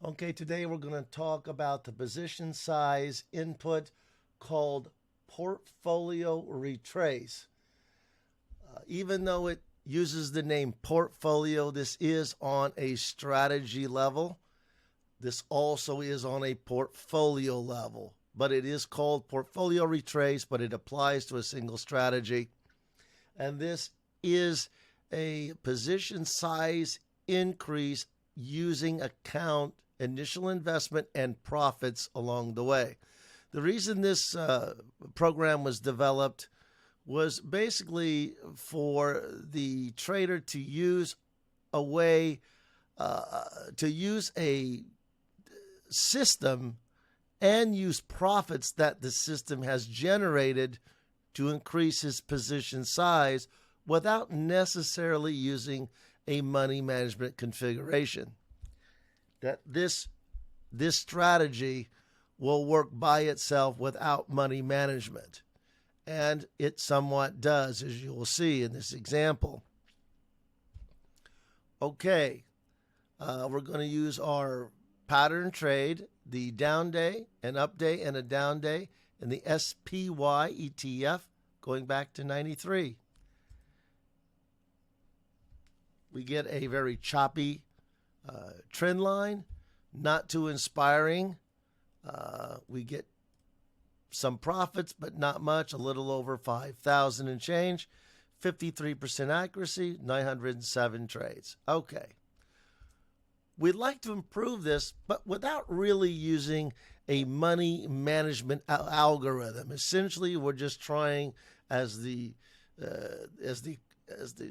Okay, today we're going to talk about the position size input called portfolio retrace. Even though it uses the name portfolio, this is on a strategy level. This also is on a portfolio level, but it is called portfolio retrace, but it applies to a single strategy. And this is a position size increase using account initial investment and profits along the way. The reason this program was developed was basically for the trader to use a way to use a system and use profits that the system has generated to increase his position size without necessarily using a money management configuration. That this strategy will work by itself without money management. And it somewhat does, as you will see in this example. Okay, we're going to use our pattern trade, the down day, an up day, and a down day, and the SPY ETF going back to 93. We get a very choppy trend line, not too inspiring. We get some profits, but not much, a little over 5,000 and change, 53% accuracy, 907 trades. Okay. We'd like to improve this, but without really using a money management algorithm. Essentially, we're just trying as the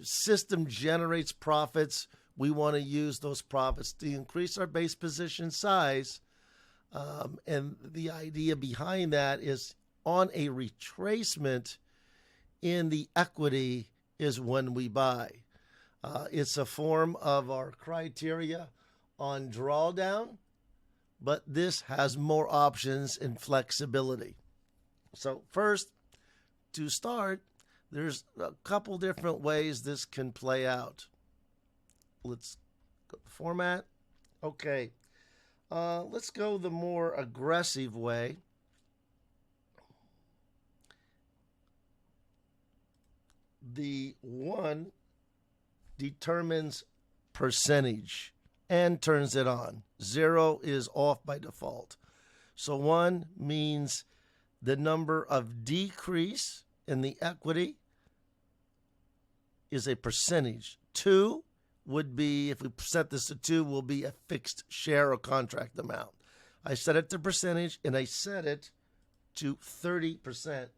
system generates profits, we want to use those profits to increase our base position size. And the idea behind that is on a retracement in the equity is when we buy. It's a form of our criteria on drawdown, but this has more options and flexibility. So first, to start, there's a couple different ways this can play out. Let's go to format. Okay. Let's go the more aggressive way. The 1 determines percentage and turns it on. 0 is off by default. So 1 means the number of decrease in the equity is a percentage. 2 would be, if we set this to 2, will be a fixed share or contract amount. I set it to percentage, and I set it to 30%,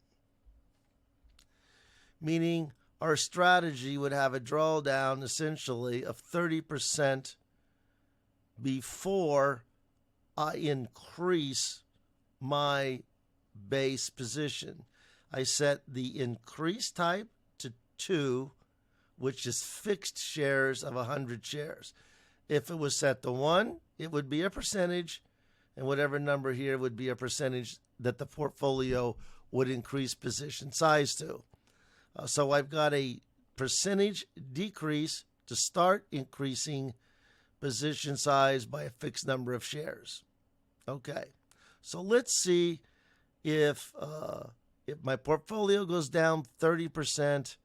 meaning our strategy would have a drawdown essentially of 30% before I increase my base position. I set the increase type to 2, which is fixed shares of 100 shares. If it was set to 1, it would be a percentage, and whatever number here would be a percentage that the portfolio would increase position size to. So I've got a percentage decrease to start increasing position size by a fixed number of shares. Okay, so let's see if my portfolio goes down 30%,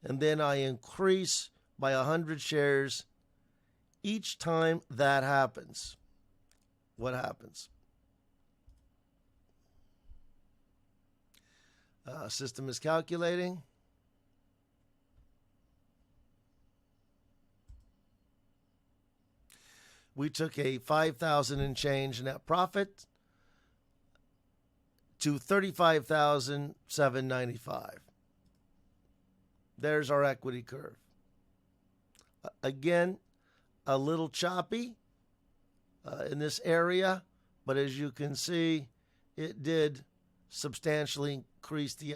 and then I increase by 100 shares each time that happens. What happens? System is calculating. We took a 5,000 and change net profit to 35,795. There's our equity curve. Again, a little choppy in this area, but as you can see, it did substantially increase the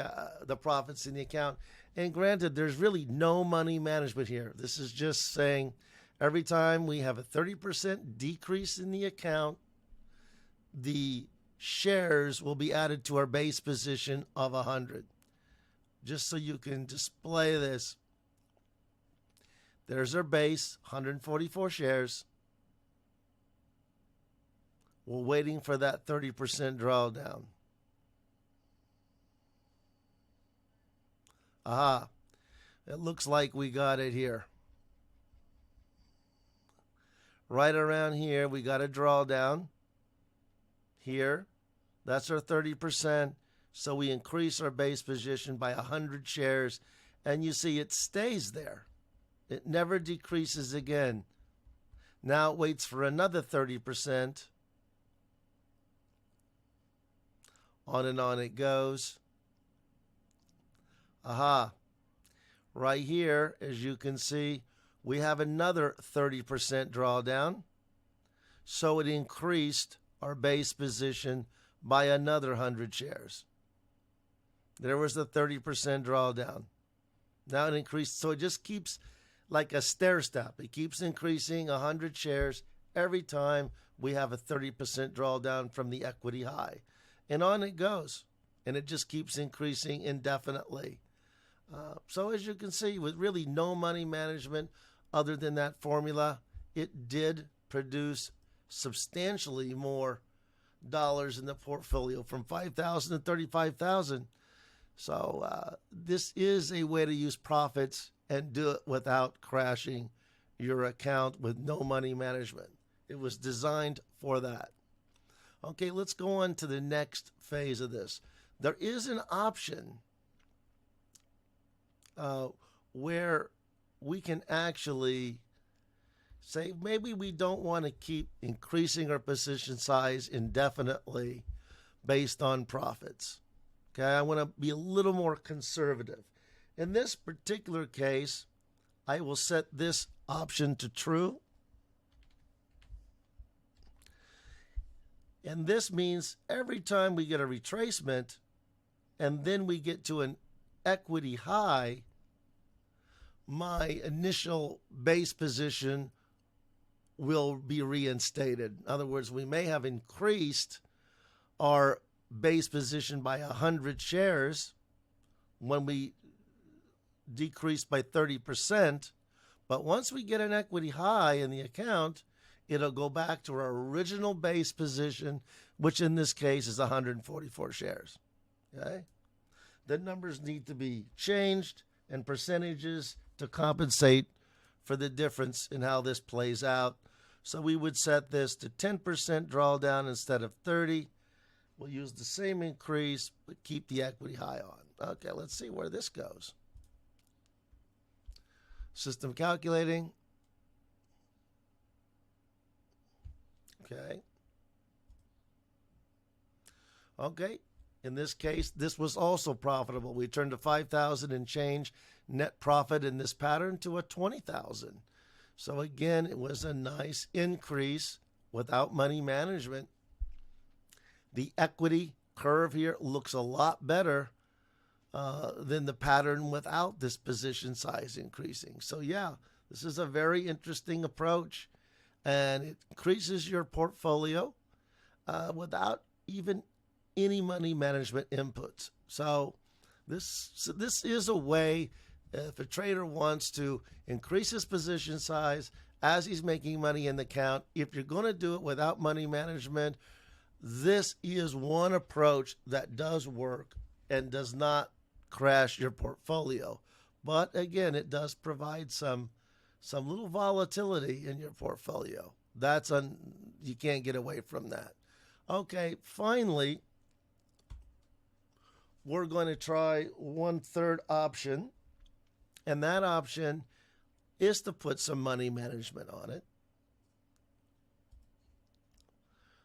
profits in the account. And granted, there's really no money management here. This is just saying every time we have a 30% decrease in the account, the shares will be added to our base position of 100. Just so you can display this, there's our base, 144 shares. We're waiting for that 30% drawdown. Aha. It looks like we got it here. Right around here, we got a drawdown. Here, that's our 30%. So we increase our base position by 100 shares. And you see it stays there. It never decreases again. Now it waits for another 30%. On and on it goes. Aha. Right here, as you can see, we have another 30% drawdown. So it increased our base position by another 100 shares. There was the 30% drawdown. Now it increased. So it just keeps like a stair step. It keeps increasing 100 shares every time we have a 30% drawdown from the equity high. And on it goes. And it just keeps increasing indefinitely. So as you can see, with really no money management other than that formula, it did produce substantially more dollars in the portfolio, from $5,000 to $35,000. So this is a way to use profits and do it without crashing your account with no money management. It was designed for that. Okay, let's go on to the next phase of this. There is an option where we can actually say maybe we don't want to keep increasing our position size indefinitely based on profits. Okay, I want to be a little more conservative. In this particular case, I will set this option to true. And this means every time we get a retracement and then we get to an equity high, my initial base position will be reinstated. In other words, we may have increased our base position by 100 shares when we decreased by 30%. But once we get an equity high in the account, it'll go back to our original base position, which in this case is 144 shares. Okay? The numbers need to be changed and percentages to compensate for the difference in how this plays out. So we would set this to 10% drawdown instead of 30. We'll use the same increase, but keep the equity high on. Okay, let's see where this goes. System calculating. Okay. Okay. In this case, this was also profitable. We turned a 5,000 and change net profit in this pattern to a 20,000. So again, it was a nice increase without money management. The equity curve here looks a lot better than the pattern without this position size increasing. So yeah, this is a very interesting approach, and it increases your portfolio without even any money management inputs. So this is a way, if a trader wants to increase his position size as he's making money in the account, if you're going to do it without money management, this is one approach that does work and does not crash your portfolio. But again, it does provide some little volatility in your portfolio. You can't get away from that. Okay, finally, we're going to try 1/3 option, and that option is to put some money management on it.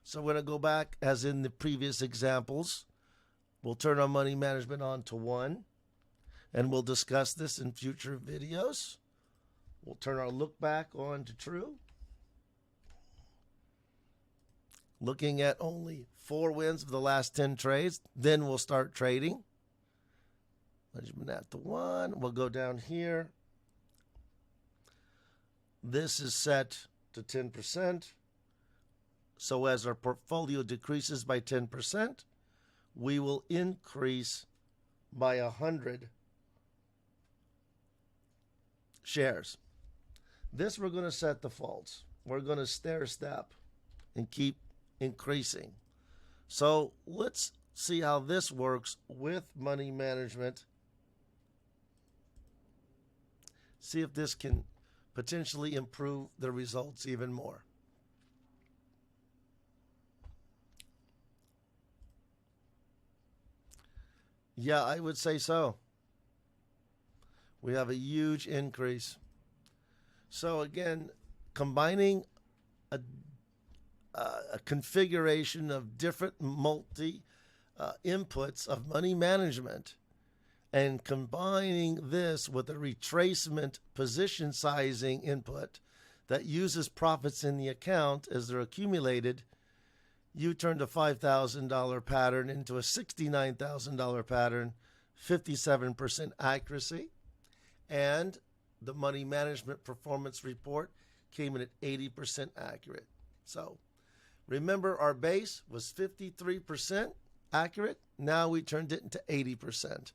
So we're going to go back, as in the previous examples. We'll turn our money management on to 1, and we'll discuss this in future videos. We'll turn our look back on to true. Looking at only 4 wins of the last 10 trades. Then we'll start trading. Management at the 1. We'll go down here. This is set to 10%. So as our portfolio decreases by 10%, we will increase by 100 shares. This we're going to set defaults. We're going to stair step and keep increasing. So let's see how this works with money management. See if this can potentially improve the results even more. Yeah, I would say so. We have a huge increase. So again, combining a configuration of different multi inputs of money management and combining this with a retracement position sizing input that uses profits in the account as they're accumulated, you turned a $5,000 pattern into a $69,000 pattern, 57% accuracy, and the money management performance report came in at 80% accurate. So remember, our base was 53% accurate. Now we turned it into 80%.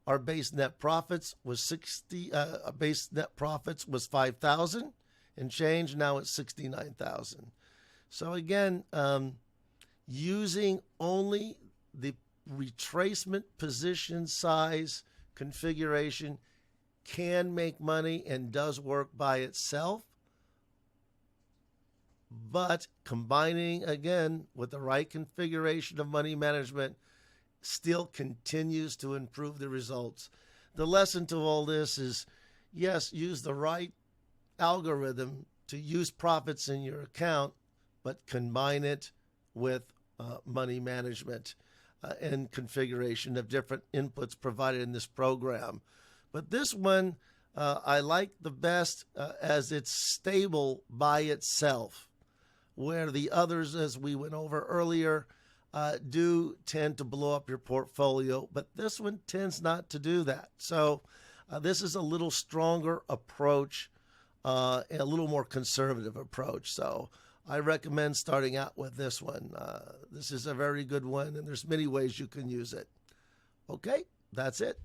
Our base net profits was 5,000 and change. Now it's 69,000. So again, using only the retracement position size configuration can make money and does work by itself. But combining, again, with the right configuration of money management still continues to improve the results. The lesson to all this is, yes, use the right algorithm to use profits in your account, but combine it with money management and configuration of different inputs provided in this program. But this one I like the best as it's stable by itself, where the others, as we went over earlier, do tend to blow up your portfolio, but this one tends not to do that. So this is a little stronger approach, and a little more conservative approach. So I recommend starting out with this one. This is a very good one, and there's many ways you can use it. Okay, that's it.